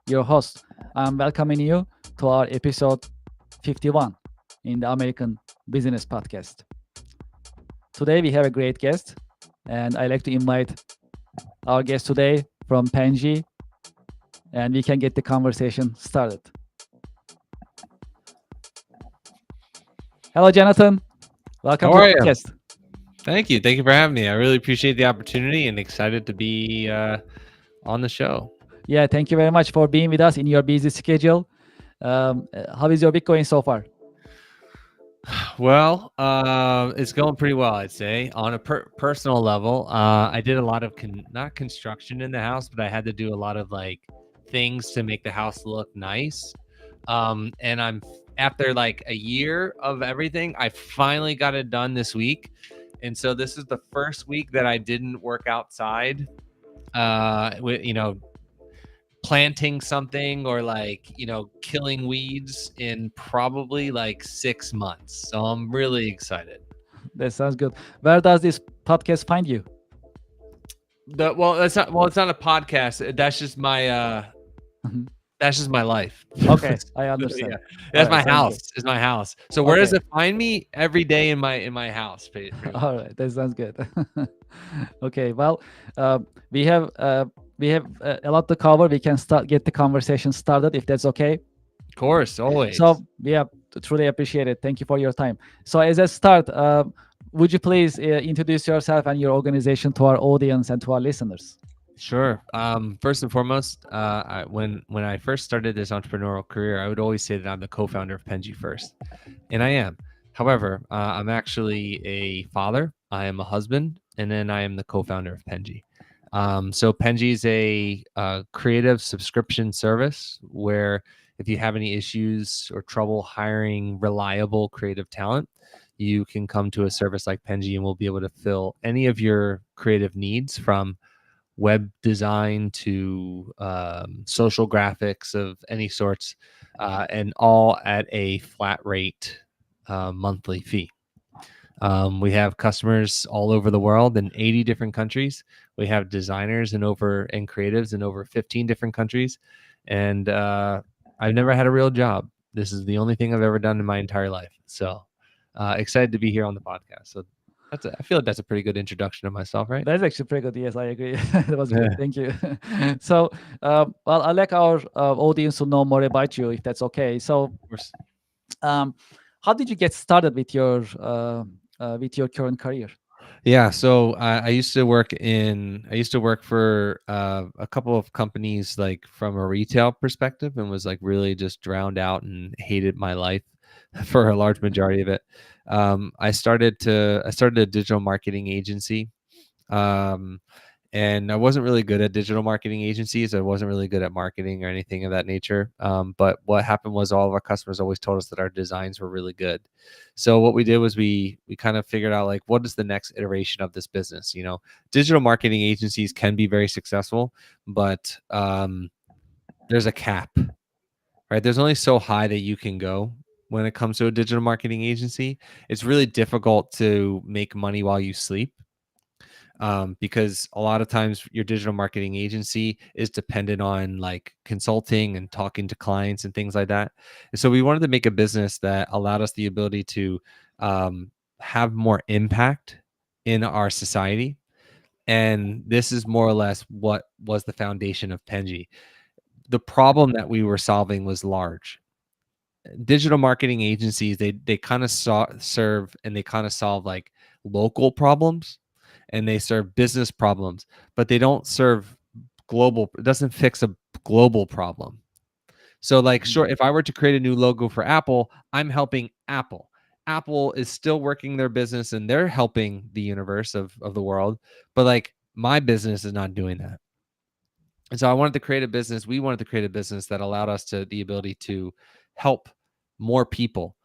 your host. I'm welcoming you to our episode 51 in the American Business Podcast. Today we have a great guest, and I like to invite our guest today from Penji, and we can get the conversation started. Hello, Jonathan. Welcome How to the are you? podcast. Thank you. Thank you for having me. I really appreciate the opportunity and excited to be on the show. Yeah, thank you very much for being with us in your busy schedule. How is your week going so far? Well, it's going pretty well, I'd say. On a personal level, I did a lot of not construction in the house, but I had to do a lot of like things to make the house look nice. And after like a year of everything, I finally got it done this week. And so this is the first week that I didn't work outside. With planting something or like killing weeds in probably like 6 months, so I'm really excited. That sounds good. Where does this podcast find you? It's not a podcast. Mhm. That's just my life. Okay, I Yeah, understand. All that's right, my sounds house. good. Is my house. So where does Okay, it find me? Every day in my house, pretty much. all right, that sounds good. Okay, well, uh, we have uh, we have a lot to cover. We can get the conversation started if that's okay. Of course, always. So yeah, truly appreciate it. Thank you for your time. So as a start, would you please introduce yourself and your organization to our audience and to our listeners? Sure. First and foremost, when I first started this entrepreneurial career, I would always say that I'm the co-founder of Penji first, and I am. However, I'm actually a father. I am a husband, and then I am the co-founder of Penji. So Penji is a creative subscription service where if you have any issues or trouble hiring reliable creative talent, you can come to a service like Penji, and we'll be able to fill any of your creative needs from web design to social graphics of any sorts, and all at a flat rate monthly fee. We have customers all over the world in 80 different countries. We have designers and creatives in over 15 different countries. And I've never had a real job. This is the only thing I've ever done in my entire life. So excited to be here on the podcast. So I feel like that's a pretty good introduction of myself, right? That's actually pretty good. Yes, I agree. That was good. Thank you. So, well, I'd like our audience to know more about you, if that's okay. So, Of course. um, how did you get started with your current career? Yeah, so I used to work for a couple of companies like from a retail perspective, and was like really just drowned out and hated my life for a large majority of it. I started a digital marketing agency. Um, and I wasn't really good at digital marketing agencies. I wasn't really good at marketing or anything of that nature. But what happened was all of our customers always told us that our designs were really good. So what we did was we kind of figured out like what is the next iteration of this business. Digital marketing agencies can be very successful, but there's a cap, right? There's only so high that you can go when it comes to a digital marketing agency. It's really difficult to make money while you sleep, because a lot of times your digital marketing agency is dependent on like consulting and talking to clients and things like that. And so we wanted to make a business that allowed us the ability to have more impact in our society. And this is more or less what was the foundation of Penji. The problem that we were solving was large. Digital marketing agencies, they kind of serve and they kind of solve like local problems, and they serve business problems, but they don't serve global. It doesn't fix a global problem. So like, Mhm. sure, if I were to create a new logo for Apple, I'm helping Apple. Apple is still working their business and they're helping the universe of the world, but like my business is not doing that. And so we wanted to create a business that allowed us to the ability to help more people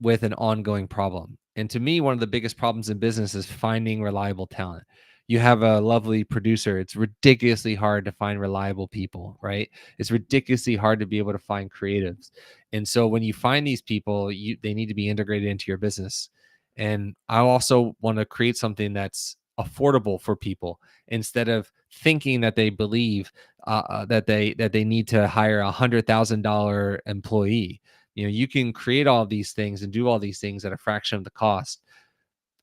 with an ongoing problem. And to me, one of the biggest problems in business is finding reliable talent. You have a lovely producer. It's ridiculously hard to find reliable people, right? It's ridiculously hard to be able to find creatives. And so when you find these people, they need to be integrated into your business. And I also want to create something that's affordable for people instead of thinking that they believe that they need to hire $100,000 employee. You can create all these things and do all these things at a fraction of the cost,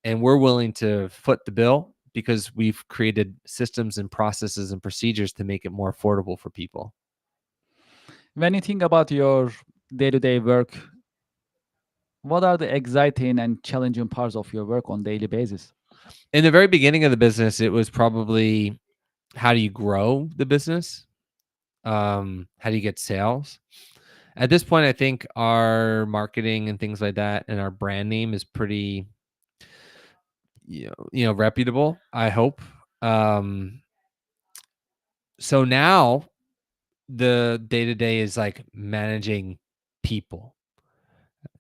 and we're willing to foot the bill because we've created systems and processes and procedures to make it more affordable for people. When you think about your day-to-day work, what are the exciting and challenging parts of your work on daily basis? In the very beginning of the business, it was probably, how do you grow the business? How do you get sales? At this point, I think our marketing and things like that and our brand name is pretty, reputable, I hope. Um, so now the day to day is like managing people.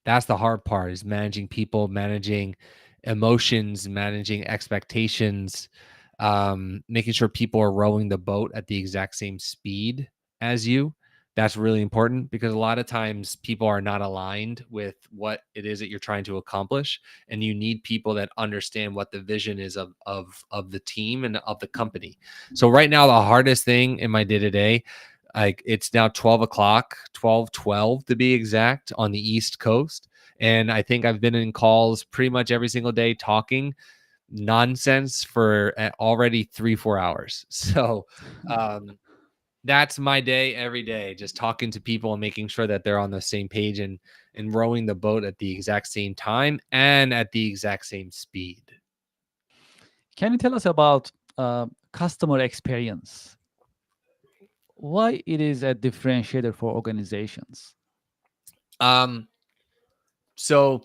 That's the hard part, is managing people, managing emotions, managing expectations, making sure people are rowing the boat at the exact same speed as you. That's really important because a lot of times people are not aligned with what it is that you're trying to accomplish, and you need people that understand what the vision is of the team and of the company. So right now, the hardest thing in my day to day, like, it's now 12 o'clock, 12:12 to be exact, on the East Coast. And I think I've been in calls pretty much every single day talking nonsense for already 3-4 hours. So um, that's my day every day, just talking to people and making sure that they're on the same page and rowing the boat at the exact same time and at the exact same speed. Can you tell us about customer experience? Why it is a differentiator for organizations? Um, so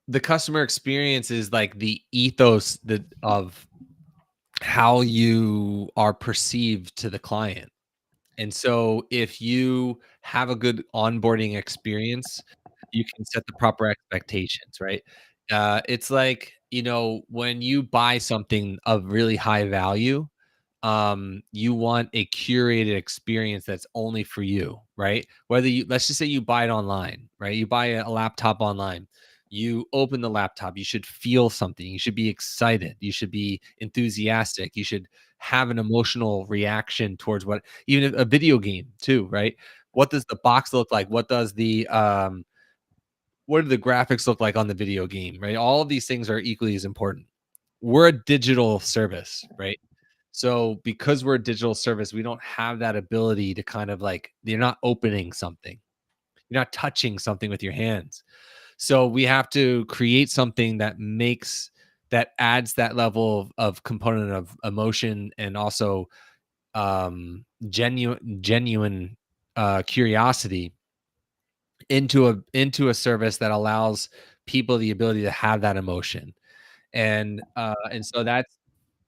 the customer experience is like the ethos of how you are perceived to the client. And so if you have a good onboarding experience, you can set the proper expectations, right? It's like, when you buy something of really high value, you want a curated experience that's only for you, right? Whether let's just say you buy it online, right? You buy a laptop online. You open the laptop, you should feel something. You should be excited. You should be enthusiastic. You should have an emotional reaction towards what, even a video game too, right? What does the box look like? What do the graphics look like on the video game, right? All of these things are equally as important. We're a digital service, right? So because we're a digital service, we don't have that ability to kind of, like, you're not opening something. You're not touching something with your hands. So we have to create something that adds that level of component of emotion, and also genuine curiosity into a service that allows people the ability to have that emotion. And so that's,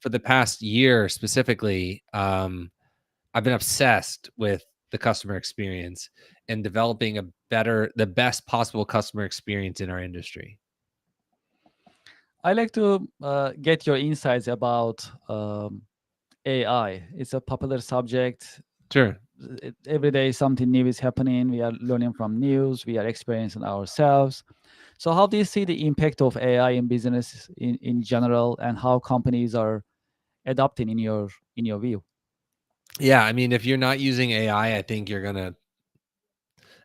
for the past year specifically, I've been obsessed with the customer experience and developing the best possible customer experience in our industry. I like to get your insights about AI. It's a popular subject. Sure. Every day something new is happening. We are learning from news. We are experiencing ourselves. So, how do you see the impact of AI in business in general, and how companies are adopting in your view? Yeah, I mean, if you're not using AI, I think the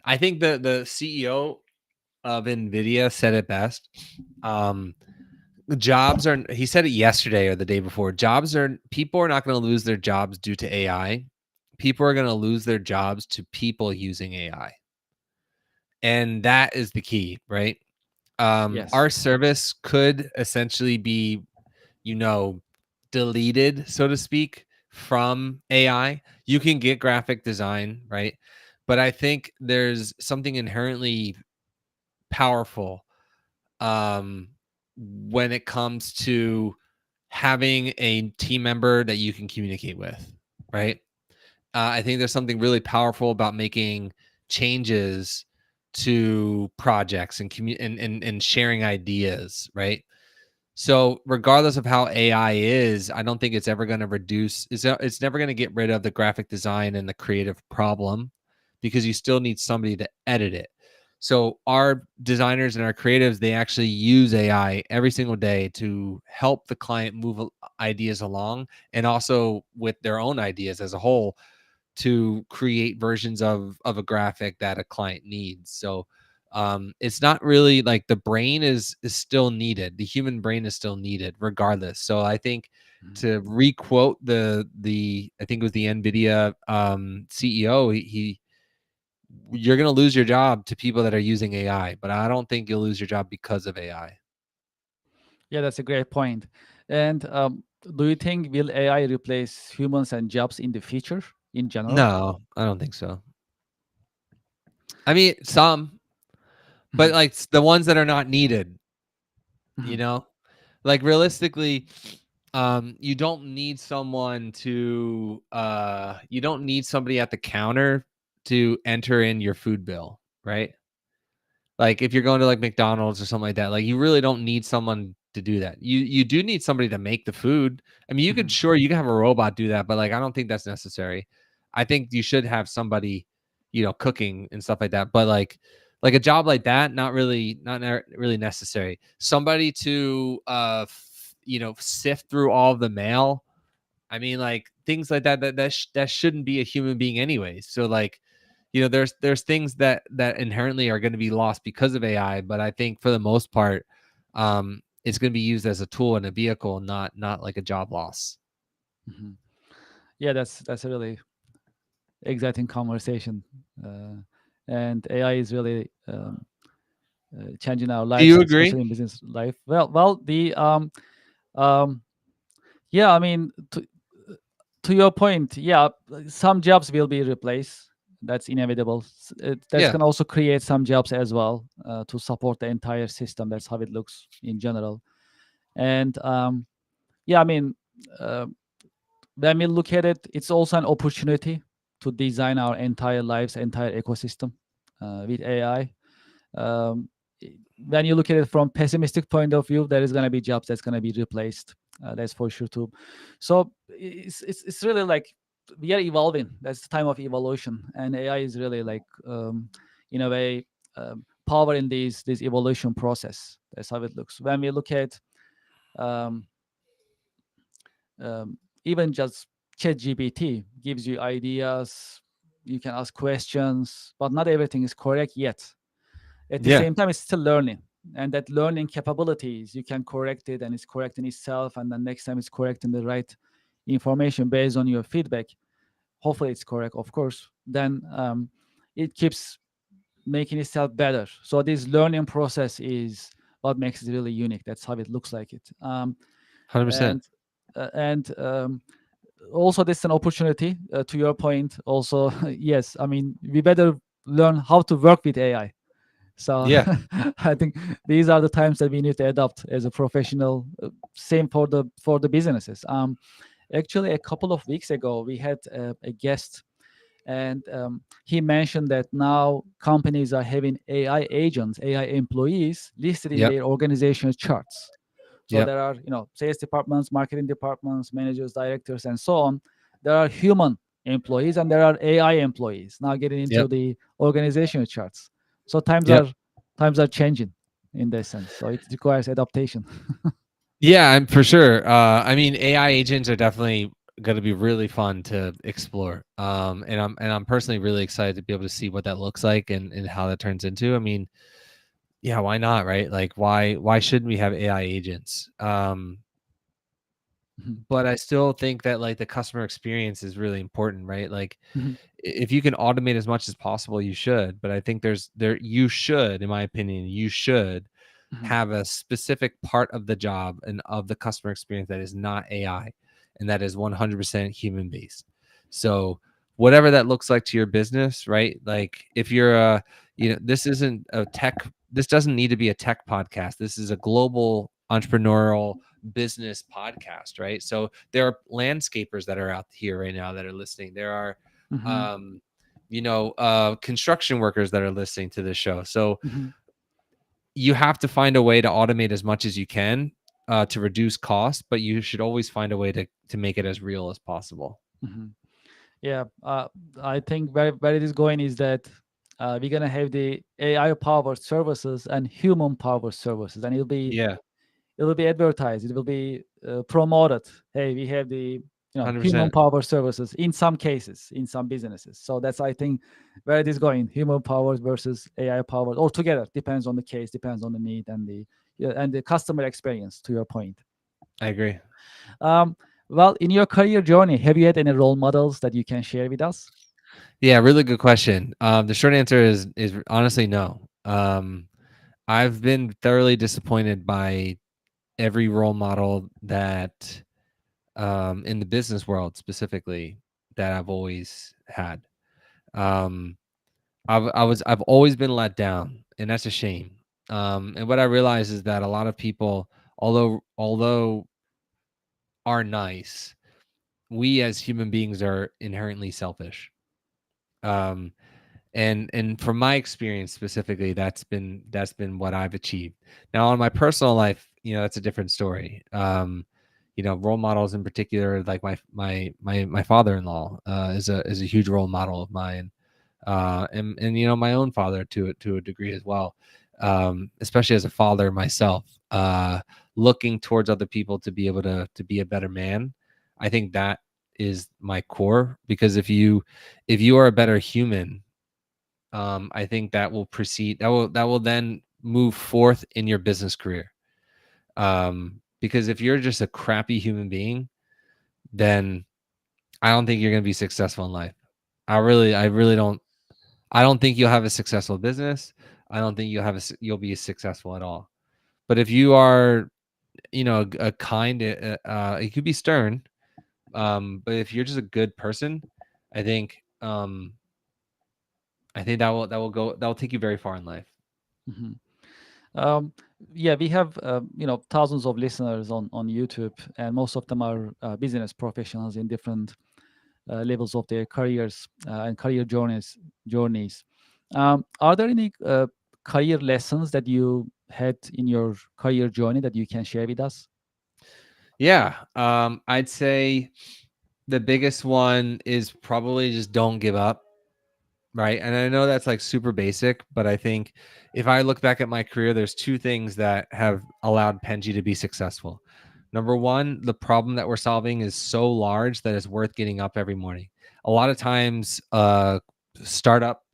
CEO of NVIDIA said it best. Um, jobs are, he said it yesterday or the day before. People are not going to lose their jobs due to AI. People are going to lose their jobs to people using AI. And that is the key, right? Yes. Our service could essentially be, you know, deleted, so to speak, from AI. You can get graphic design, right? But I think there's something inherently powerful um, when it comes to having a team member that you can communicate with, right? I think there's something really powerful about making changes to projects and sharing ideas, right? So regardless of how AI is, I don't think it's ever going to it's never going to get rid of the graphic design and the creative problem, because you still need somebody to edit it. So our designers and our creatives, they actually use AI every single day to help the client move ideas along, and also with their own ideas as a whole, to create versions of a graphic that a client needs. So it's not really like the brain is still needed. The human brain is still needed regardless. So I think, Mhm. to requote the I think it was the Nvidia CEO, he you're going to lose your job to people that are using AI, but I don't think you'll lose your job because of AI. Yeah, that's a great point. And do you think will AI replace humans and jobs in the future in general? No, I don't think so. I mean, some, but Mhm. like the ones that are not needed, you Mhm. know? Like realistically, you don't need someone to you don't need somebody at the counter to enter in your food bill, right? Like if you're going to like McDonald's or something like that, like you really don't need someone to do that. You do need somebody to make the food. I mean, Mhm. you can have a robot do that, but like I don't think that's necessary. I think you should have somebody, cooking and stuff like that. But like a job like that, not really necessary. Somebody to sift through all of the mail. I mean, like things like that shouldn't be a human being anyways. So like, there's things that inherently are going to be lost because of AI, but I think for the most part, it's going to be used as a tool and a vehicle, not like a job loss. Mhm. Yeah, that's a really exciting conversation, uh, and AI is really changing our Do lives, you agree? especially in business life. Well, um, yeah, I mean, to your point, yeah, some jobs will be replaced. That's inevitable. That's Yeah, going to also create some jobs as well to support the entire system. That's how it looks in general. And yeah, I mean, uh, when we look at it, it's also an opportunity to design our entire lives, entire ecosystem with AI. Um, when you look at it from pessimistic point of view, there is going to be jobs that's going to be replaced. That's for sure too. So it's really like we are evolving. That's the time of evolution, and AI is really like in a way power in this evolution process. That's how it looks. When we look at um, even just ChatGPT gives you ideas. You can ask questions, but not everything is correct yet. At the yeah, same time, it's still learning, and that learning capabilities you can correct it, and it's correcting itself, and the next time it's correcting the right information based on your feedback. Hopefully, it's correct, of course. Then it keeps making itself better. So this learning process is what makes it really unique. That's how it looks like it. 100%. And also this is an opportunity to your point also. Yes, I mean we better learn how to work with AI. So Yeah, I think these are the times that we need to adopt as a professional. Same for the businesses. Actually, a couple of weeks ago, we had a guest, and he mentioned that now companies are having AI agents, AI employees listed in yep, their organizational charts. So yep, there are, sales departments, marketing departments, managers, directors, and so on. There are human employees and there are AI employees now getting into yep, the organizational charts. So times yep. are changing in that sense. So it requires adaptation. Yeah, I'm for sure. I mean, AI agents are definitely going to be really fun to explore. And I'm personally really excited to be able to see what that looks like and how that turns into. I mean, yeah, why not, right? Like, why shouldn't we have AI agents? Mhm, But I still think that like the customer experience is really important, right? Like, mhm, if you can automate as much as possible, you should. But I think you should, in my opinion, you should mhm, have a specific part of the job and of the customer experience that is not AI and that is 100% human based. So whatever that looks like to your business, right? Like if you're this isn't a tech, this doesn't need to be a tech podcast. This is a global entrepreneurial business podcast, right? So there are landscapers that are out here right now that are listening. There are mhm, um construction workers that are listening to this show. So mhm, you have to find a way to automate as much as you can to reduce costs, but you should always find a way to make it as real as possible. mhm. Yeah, I think where it is going is that we're gonna have the AI powered services and human powered services, and Yeah, it will be advertised, it will be promoted. Hey, we have the human 100%. power services in some cases, in some businesses. So that's, I think, where it is going: human powered versus AI powered, or together. Depends on the case, depends on the need and the, yeah, and the customer experience. To your point. I agree. Um, well, in your career journey, have you had any role models that you can share with us? Yeah, really good question. The short answer is honestly no. I've been thoroughly disappointed by every role model that in the business world specifically that I've always had. Um, I've always been let down, and that's a shame. And what I realize is that a lot of people, although are nice, we as human beings are inherently selfish. Um, and from my experience specifically, that's been what I've achieved. Now, on my personal life, that's a different story. Role models in particular, like my father-in-law is a huge role model of mine, and my own father to a degree as well, especially as a father myself, looking towards other people to be able to be a better man. I think that is my core, because if you are a better human, I think that will proceed. That will then move forth in your business career. Because if you're just a crappy human being, then I don't think you're going to be successful in life. I really don't. I don't think you'll have a successful business. I don't think you'll be successful at all. But if you are, a kind, it could be stern. But if you're just a good person, I think, that will take you very far in life. Mhm. Um, yeah, we have thousands of listeners on YouTube, and most of them are business professionals in different levels of their careers and career journeys. Are there any career lessons that you had in your career journey that you can share with us? Yeah, I'd say the biggest one is probably just don't give up, right? And I know that's like super basic, but I think if I look back at my career, there's two things that have allowed Penji to be successful. Number one, the problem that we're solving is so large that it's worth getting up every morning. A lot of times, startup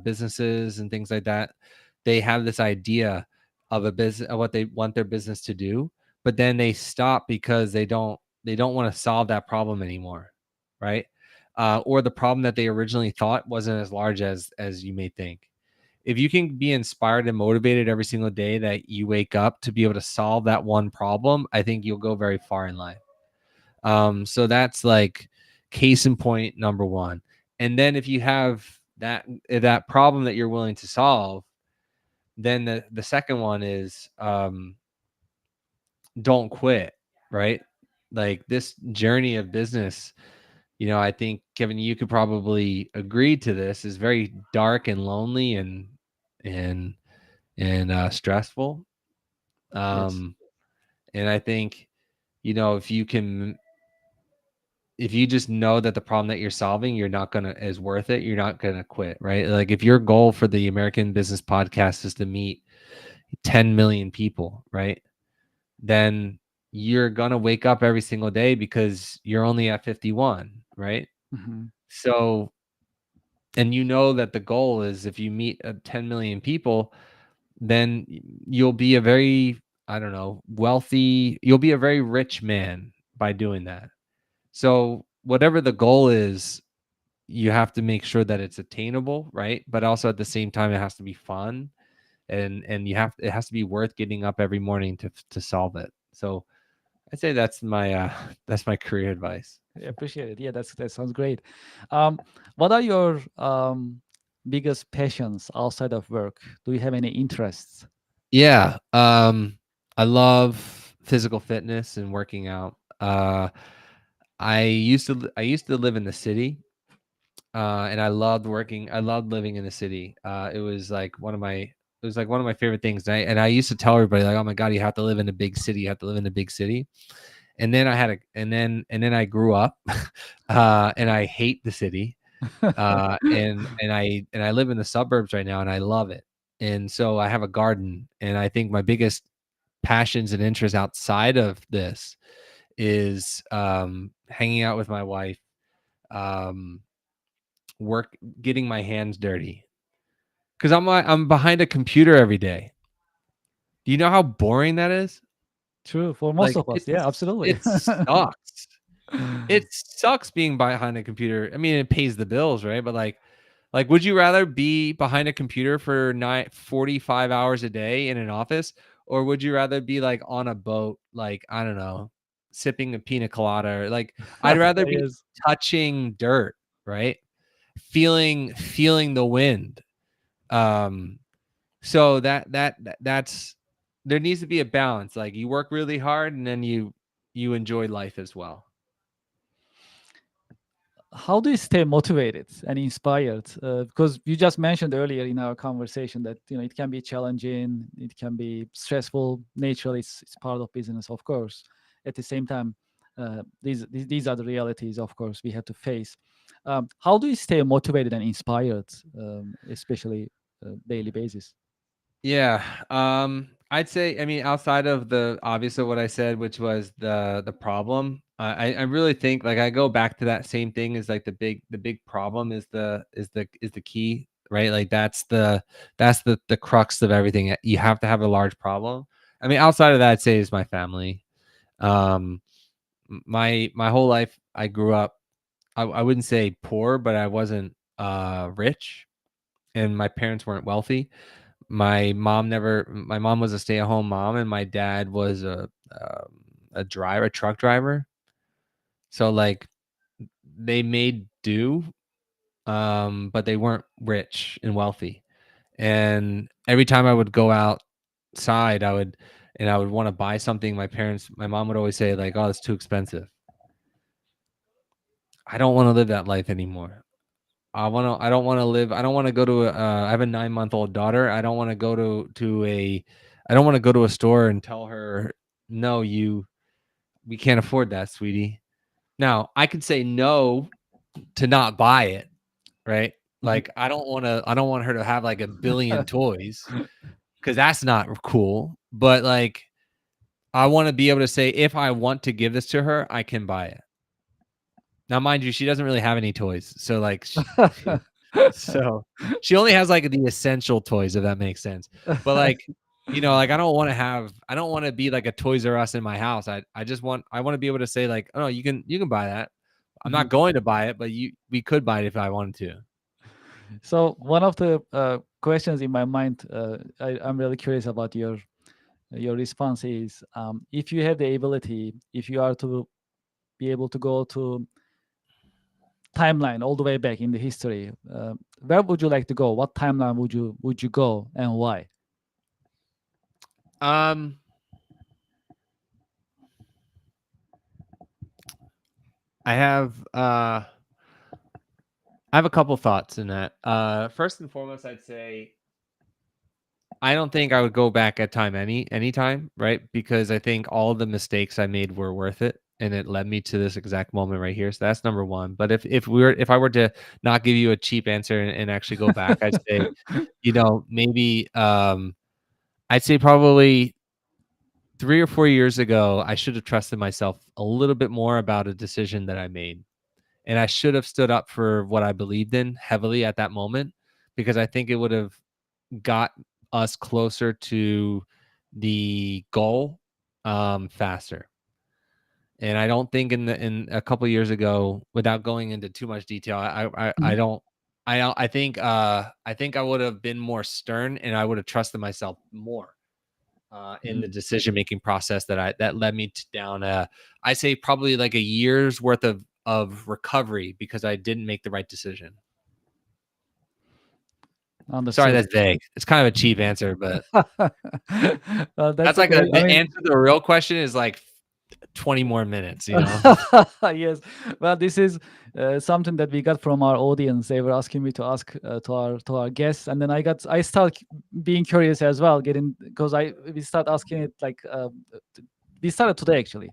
businesses and things like that, they have this idea of a business, of what they want their business to do, but then they stop because they don't want to solve that problem anymore, right? Or the problem that they originally thought wasn't as large as you may think. If you can be inspired and motivated every single day that you wake up to be able to solve that one problem, I think you'll go very far in life. So that's like case in point number one. And then if you have that problem that you're willing to solve, then the second one is, don't quit, right? Like this journey of business, I think, Kevin, you could probably agree to this, is very dark and lonely and stressful. Yes. Um, and I think, if you just know that the problem that you're solving, you're not gonna is worth it, you're not gonna quit, right? Like if your goal for the American Business Podcast is to meet 10 million people, right? Then you're gonna wake up every single day because you're only at 51, right? Hmm. So, and you know that the goal is, if you meet 10 million people, then you'll be a very, I don't know, wealthy, you'll be a very rich man by doing that. So whatever the goal is, you have to make sure that it's attainable, right? But also at the same time, it has to be fun, and it has to be worth getting up every morning to solve it. So I'd say that's my that's my career advice. I appreciate it. Yeah, that sounds great. Um, what are your biggest passions outside of work? Do you have any interests? Yeah, I love physical fitness and working out. I used to live in the city, and I loved working. I loved living in the city. It was like one of my favorite things. And I used to tell everybody, like, "Oh my god, you have to live in a big city. You have to live in a big city." And then I grew up, and I hate the city. And I live in the suburbs right now, and I love it. And so I have a garden, and I think my biggest passions and interests outside of this is hanging out with my wife, um, work, getting my hands dirty, because I'm behind a computer every day. Do you know how boring that is? True, for most Like of us. Yeah, absolutely. it sucks. It sucks being behind a computer. I mean, it pays the bills, right? But like, would you rather be behind a computer for 45 hours a day in an office, or would you rather be like on a boat, like, I don't know, sipping a pina colada? Or, like, I'd rather be Yes. touching dirt, right? Feeling the wind. Um, so that's there needs to be a balance. Like, you work really hard, and then you enjoy life as well. How do you stay motivated and inspired? Because you just mentioned earlier in our conversation that it can be challenging, it can be stressful. Naturally, it's part of business, of course. At the same time, these are the realities, of course, we have to face. How do you stay motivated and inspired, especially daily basis? Yeah. I'd say, I mean, outside of the obvious of what I said, which was the problem, I really think, like, I go back to that same thing, is like the big problem is the key, right? Like, that's the crux of everything. You have to have a large problem. I mean, outside of that, I'd say is my family. Um, my whole life, I grew up. I wouldn't say poor, but I wasn't rich, and my parents weren't wealthy. My mom was a stay-at-home mom, and my dad was a truck driver. So, like, they made do, but they weren't rich and wealthy. And every time I would go outside, I would want to buy something. My mom would always say, like, "Oh, it's too expensive." I don't want to live that life anymore. I don't want to live. I don't want to go to I have a 9-month-old daughter. I don't want to go to a store and tell her, "No, we can't afford that, sweetie." Now, I could say no to not buy it, right? Like, I don't want her to have like a billion toys, cuz that's not cool. But, like, I want to be able to say, if I want to give this to her, I can buy it. Now, mind you, she doesn't really have any toys. So, like, so she only has, like, the essential toys, if that makes sense. But, like, like, I don't wanna be like a Toys R Us in my house. I wanna be able to say, like, "Oh, you can buy that. I'm not Mhm. going to buy it, but we could buy it if I wanted to." So one of the questions in my mind, I'm really curious about your response is, if you have the ability, if you are to be able to go to timeline all the way back in the history, where would you like to go? What timeline would you go, and why? Um, I have, I have a couple thoughts in that. First and foremost, I'd say I don't think I would go back at time anytime, right? Because I think all the mistakes I made were worth it, and it led me to this exact moment right here. So that's number one. But if I were to not give you a cheap answer and actually go back, I'd say, maybe I'd say probably 3 or 4 years ago, I should have trusted myself a little bit more about a decision that I made. And I should have stood up for what I believed in heavily at that moment, because I think it would have got us closer to the goal faster. And I don't think in a couple years ago, without going into too much detail, Mhm, I think I would have been more stern, and I would have trusted myself more in the mhm. decision making process that led me down I say probably like a year's worth of recovery, because I didn't make the right decision. Sorry, Understood. that's vague. It's kind of a cheap answer, but That's that's like okay. I the mean, answer to the real question is like 20 more minutes, you know? yes. Well, this is something that we got from our audience. They were asking me to ask to our guests, and then I start being curious as well, getting because I we start asking it like we started today actually.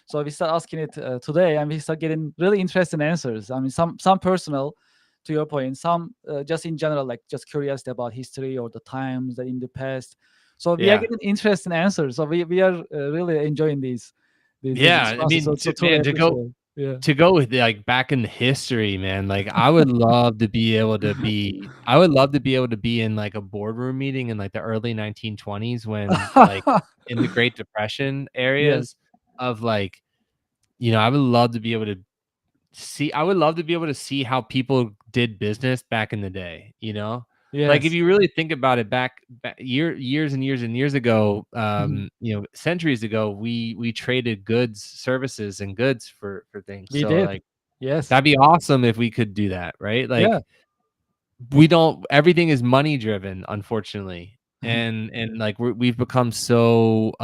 So we start asking it today, and we start getting really interesting answers. I mean, some personal, to your point, some just in general, like just curious about history or the times that in the past. So we are Yeah. getting interesting answers. So we are really enjoying these Yeah. I responses. mean, So truly man, appreciate. Yeah. to go with like back in history, man, like I would love to be able to be I would love to be able to be in like a boardroom meeting in like the early 1920s when like in the Great Depression Yes. areas of like, I would love to be able to I would love to be able to see how people did business back in the day, you know? Like if Yes. you really think about it back years and years and years ago, Mhm. centuries ago, we traded goods, services and goods for things. We So did. like Yes. that'd be awesome if we could do that, right? Yeah. Like we don't everything is money driven, unfortunately. And like we've become so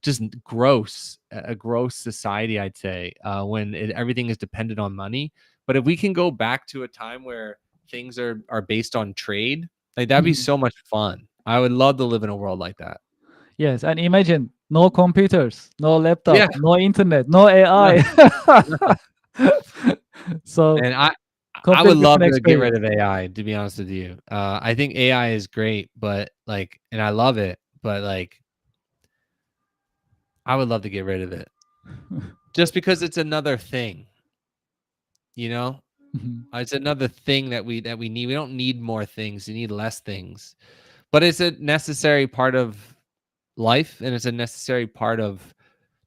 just gross, a gross society, I'd say, when everything is dependent on money. But if we can go back to a time where things are based on trade, like that'd be Mhm. so much fun. I would love to live in a world like that. Yes, and imagine no computers, no laptop, Yeah, no internet, no AI. nothing, nothing. So And I would complete love different to get rid experience. of AI, to be honest with you. I think AI is great, but like, and I love it, but like, I would love to get rid of it just because it's another thing, you know? Mhm. It's another thing that we need. We don't need more things. We need less things. But it's a necessary part of life and it's a necessary part of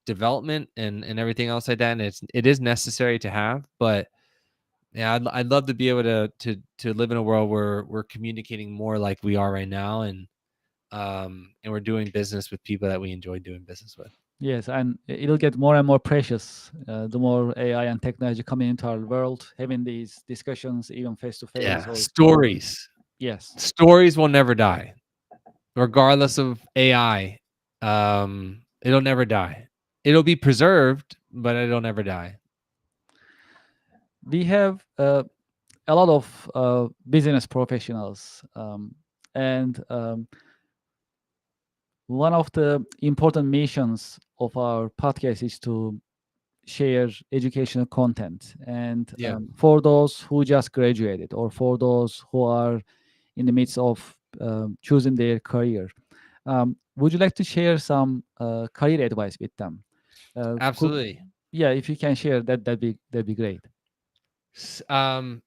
development and everything else like that. And it is necessary to have, but yeah, I'd love to be able to live in a world where we're communicating more like we are right now, and we're doing business with people that we enjoy doing business with. Yes, and it'll get more and more precious the more AI and technology coming into our world, having these discussions even face to face Yeah, or yes, stories will never die, regardless of AI. It'll never die. It'll be preserved, but it'll never die. we have a lot of business professionals, and one of the important missions of our podcast is to share educational content. And Yeah, for those who just graduated or for those who are in the midst of choosing their career, would you like to share some career advice with them? Could, absolutely. yeah, if you can share that, that'd be great. S- Um,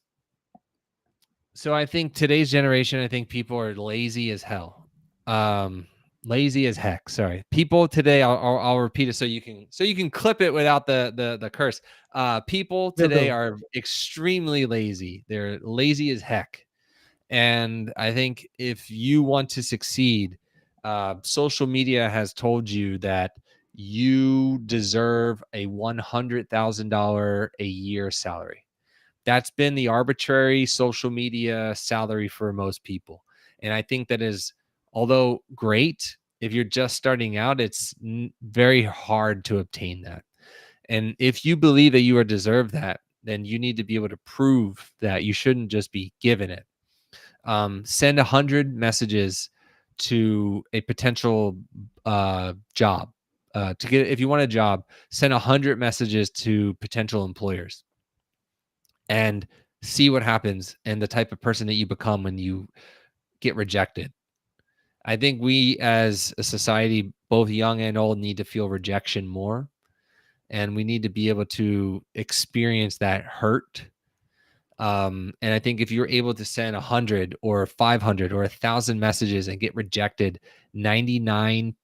so I think today's generation, I think people are lazy as hell. Um, Lazy as heck. Sorry, people today. I'll repeat it so you can clip it without the curse. People Will today do. are extremely lazy. They're lazy as heck. And I think if you want to succeed, social media has told you that you deserve a $100,000 a year salary. That's been the arbitrary social media salary for most people. And I think that is, although great, if you're just starting out, it's very hard to obtain that. And if you believe that you are deserve that, then you need to be able to prove that you shouldn't just be given it. Send 100 messages to a potential job. To get, if you want a job, send 100 messages to potential employers and see what happens and the type of person that you become when you get rejected. I think we as a society, both young and old, need to feel rejection more. And we need to be able to experience that hurt. And I think if you're able to send 100 or 500 or 1,000 messages and get rejected 99%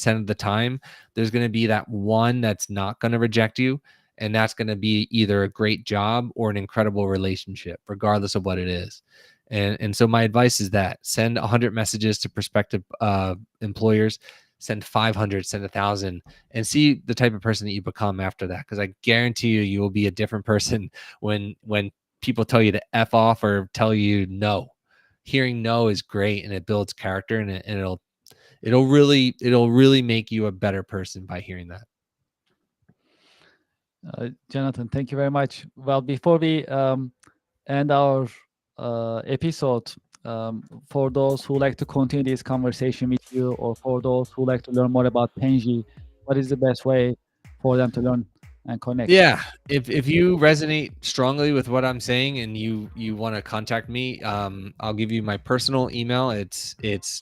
of the time, there's going to be that one that's not going to reject you. And that's going to be either a great job or an incredible relationship, regardless of what it is. And so my advice is that send 100 messages to prospective employers, send 500, send 1,000, and see the type of person that you become after that. Because I guarantee you will be a different person when people tell you to F off or tell you no. Hearing no is great and it builds character, and it'll really make you a better person by hearing that. Jonathan, thank you very much. Well, before we end our episode, for those who like to continue this conversation with you, or for those who like to learn more about Penji, what is the best way for them to learn? and connect. Yeah, if you resonate strongly with what I'm saying and you want to contact me, I'll give you my personal email. It's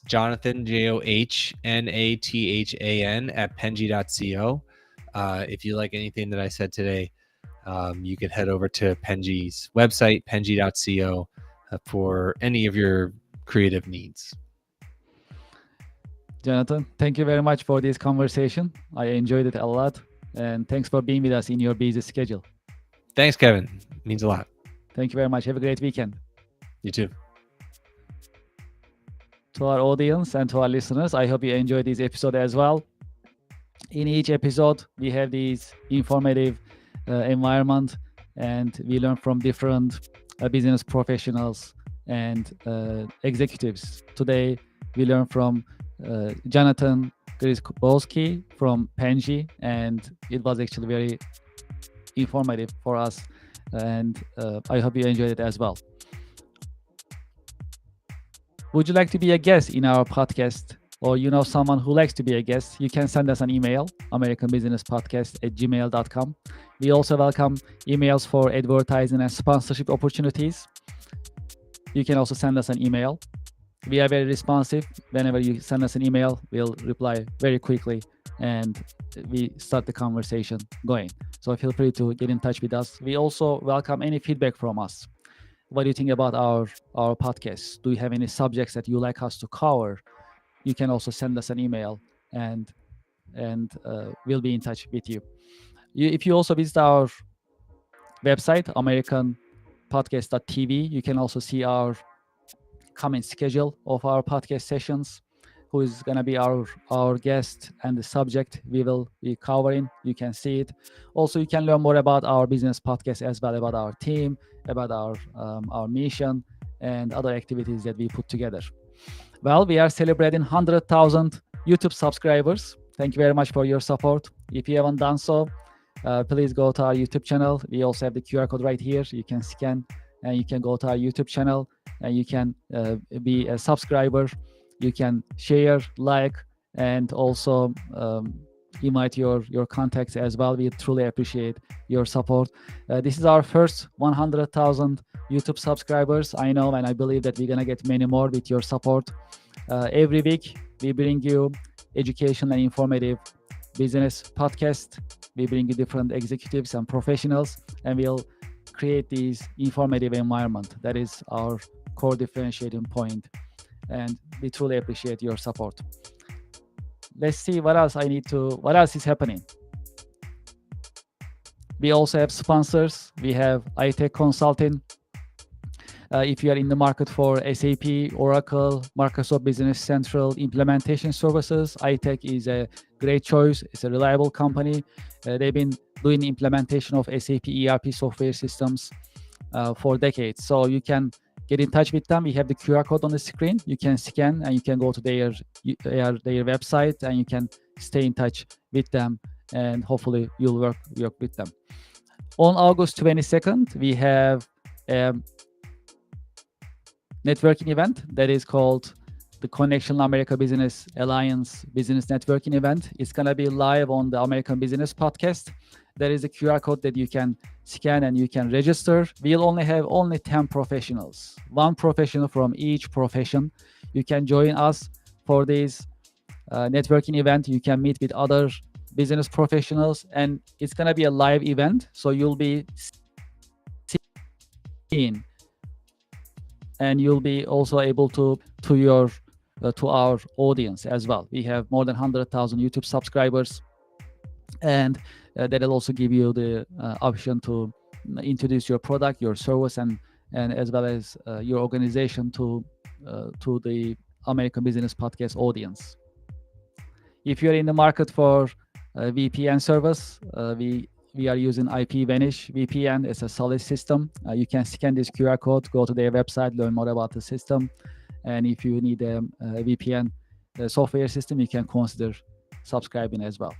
Jonathan JOHNATHAN at penji.co. If you like anything that I said today, you can head over to Penji's website, penji.co, for any of your creative needs. Jonathan, thank you very much for this conversation. I enjoyed it a lot. And thanks for being with us in your busy schedule. Thanks, Kevin. It means a lot. Thank you very much. Have a great weekend. You too. To our audience and to our listeners, I hope you enjoyed this episode as well. In each episode, we have these informative environment, and we learn from different business professionals and executives. Today, we learn from Jonathan Gryzkowski from Penji, and it was actually very informative for us, and I hope you enjoyed it as well. Would you like to be a guest in our podcast, or you know someone who likes to be a guest? You can send us an email, americanbusinesspodcast@gmail.com. We also welcome emails for advertising and sponsorship opportunities. You can also send us an email. We are very responsive. Whenever you send us an email, we'll reply very quickly, and we start the conversation going. So feel free to get in touch with us. We also welcome any feedback from us. What do you think about our podcast? Do you have any subjects that you like us to cover? You can also send us an email, and we'll be in touch with you. If you also visit our website, americanpodcast.tv, you can also see our coming schedule of our podcast sessions, who is going to be our guest and the subject we will be covering. You can see it. Also, you can learn more about our business podcast as well, about our team, about our mission, and other activities that we put together. Well, we are celebrating 100,000 YouTube subscribers. Thank you very much for your support. If you haven't done so, please go to our YouTube channel. We also have the QR code right here. You can scan and you can go to our YouTube channel, and you can be a subscriber. You can share, like, and also invite your contacts as well. We truly appreciate your support. This is our first 100,000 YouTube subscribers. I know, and I believe that we're going to get many more with your support. Every week, we bring you education and informative business podcast. We bring you different executives and professionals, and we'll create this informative environment. That is our core differentiating point, and we truly appreciate your support. Let's see what else is happening. We also have sponsors. We have iTech Consulting. If you are in the market for SAP, Oracle, Microsoft Business Central implementation services, iTech is a great choice. It's a reliable company. They've been doing implementation of SAP ERP software systems for decades. So you can get in touch with them. We have the QR code on the screen. You can scan and you can go to their website, and you can stay in touch with them, and hopefully you'll work with them. On August 22nd, we have a networking event that is called the Connection America Business Alliance Business Networking Event. It's going to be live on the American Business Podcast. There is a QR code that you can scan and you can register. We'll only have 10 professionals, one professional from each profession. You can join us for this networking event. You can meet with other business professionals, and it's going to be a live event. So you'll be seen, and you'll be also able to our audience as well. We have more than 100,000 YouTube subscribers, and that'll also give you the option to introduce your product, your service, and as well as your organization to the American Business Podcast audience. If you're in the market for VPN service, we are using IPVanish VPN. It's a solid system. You can scan this QR code, go to their website, learn more about the system. And if you need a VPN software system, you can consider subscribing as well.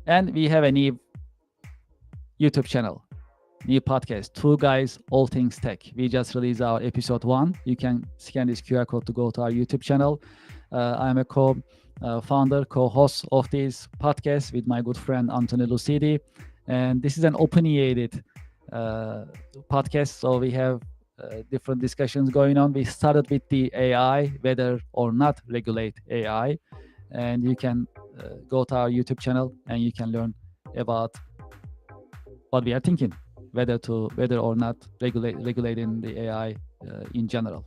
And we have a new YouTube channel, new podcast, Two Guys, All Things Tech. We just released our episode 1. You can scan this QR code to go to our YouTube channel. I'm a founder, co-host of this podcast with my good friend Anthony Lucidi. And this is an opinionated podcast, so we have different discussions going on. We started with the AI, whether or not regulate AI, and you can go to our YouTube channel and you can learn about what we are thinking, whether or not regulating the AI in general.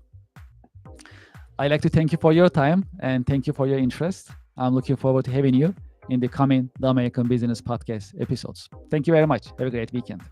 I'd like to thank you for your time and thank you for your interest. I'm looking forward to having you in the coming The American Business Podcast episodes. Thank you very much. Have a great weekend.